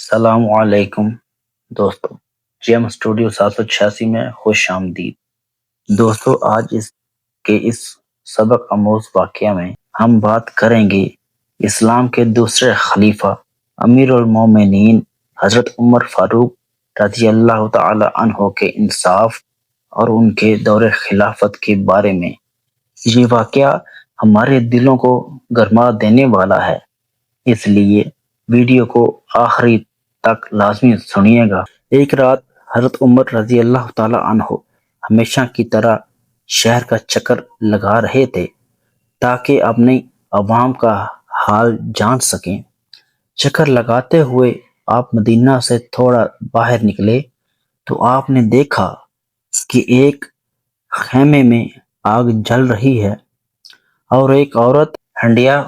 السلام علیکم دوستو، جی ایم اسٹوڈیو 786 میں خوش آمدید۔ دوستو، آج اس سبق آموز واقعہ میں ہم بات کریں گے اسلام کے دوسرے خلیفہ امیر المومنین حضرت عمر فاروق رضی اللہ تعالی عنہ کے انصاف اور ان کے دور خلافت کے بارے میں۔ یہ واقعہ ہمارے دلوں کو گرما دینے والا ہے، اس لیے ویڈیو کو آخری تک لازمی سنیے گا۔ ایک رات حضرت عمر رضی اللہ تعالی عنہ ہمیشہ کی طرح شہر کا چکر لگا رہے تھے تاکہ اپنی عوام کا حال جان سکیں۔ چکر لگاتے ہوئے آپ مدینہ سے تھوڑا باہر نکلے تو آپ نے دیکھا کہ ایک خیمے میں آگ جل رہی ہے اور ایک عورت ہنڈیا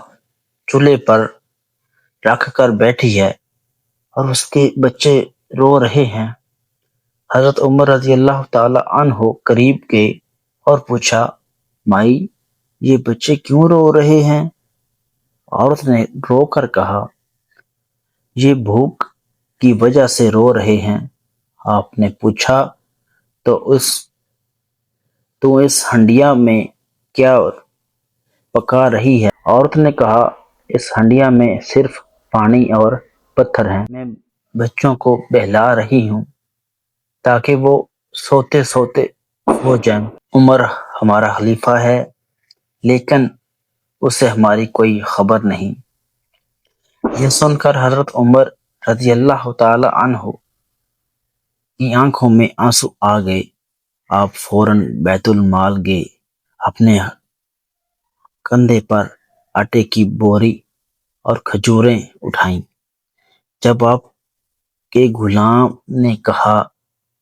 چولہے پر رکھ کر بیٹھی ہے اور اس کے بچے رو رہے ہیں۔ حضرت عمر رضی اللہ تعالی عنہ قریب گئے اور پوچھا، مائی، یہ بچے کیوں رو رہے ہیں؟ عورت نے رو کر کہا، یہ بھوک کی وجہ سے رو رہے ہیں۔ آپ نے پوچھا، تو اس ہنڈیا میں کیا پکا رہی ہے؟ عورت نے کہا، اس ہنڈیا میں صرف پانی اور پتھر ہیں، میں بچوں کو بہلا رہی ہوں تاکہ وہ سوتے سوتے سو جائیں۔ عمر ہمارا خلیفہ ہے لیکن اسے ہماری کوئی خبر نہیں۔ یہ سن کر حضرت عمر رضی اللہ تعالی عنہ کی آنکھوں میں آنسو آ گئے۔ آپ فوراً بیت المال گئے، اپنے کندھے پر آٹے کی بوری اور کھجوریں اٹھائیں۔ جب آپ کے غلام نے کہا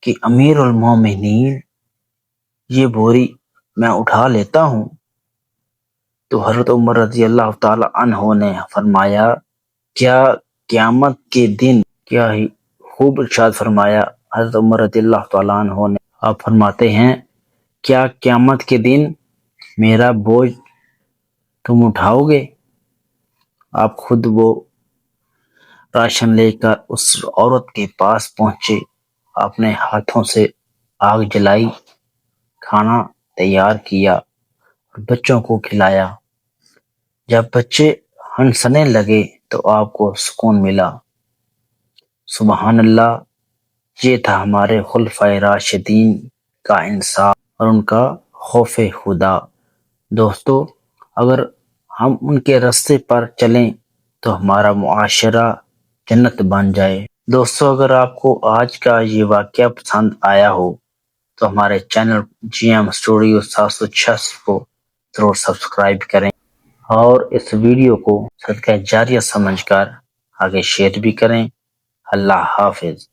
کہ امیر المومنین، یہ بوری میں اٹھا لیتا ہوں، تو حضرت عمر رضی اللہ تعالی عنہ نے فرمایا، کیا قیامت کے دن، کیا ہی خوب ارشاد فرمایا حضرت عمر رضی اللہ تعالی عنہ نے۔ آپ فرماتے ہیں، کیا قیامت کے دن میرا بوجھ تم اٹھاؤ گے؟ آپ خود وہ راشن لے کر اس عورت کے پاس پہنچے، اپنے ہاتھوں سے آگ جلائی، کھانا تیار کیا اور بچوں کو کھلایا۔ جب بچے ہنسنے لگے تو آپ کو سکون ملا۔ سبحان اللہ، یہ تھا ہمارے خلفائے راشدین کا انصاف اور ان کا خوف خدا۔ دوستو، اگر ہم ان کے راستے پر چلیں تو ہمارا معاشرہ جنت بن جائے۔ دوستو، اگر آپ کو آج کا یہ واقعہ پسند آیا ہو تو ہمارے چینل جی ایم اسٹوڈیو 786 کو ضرور سبسکرائب کریں اور اس ویڈیو کو صدقہ جاریہ سمجھ کر آگے شیئر بھی کریں۔ اللہ حافظ۔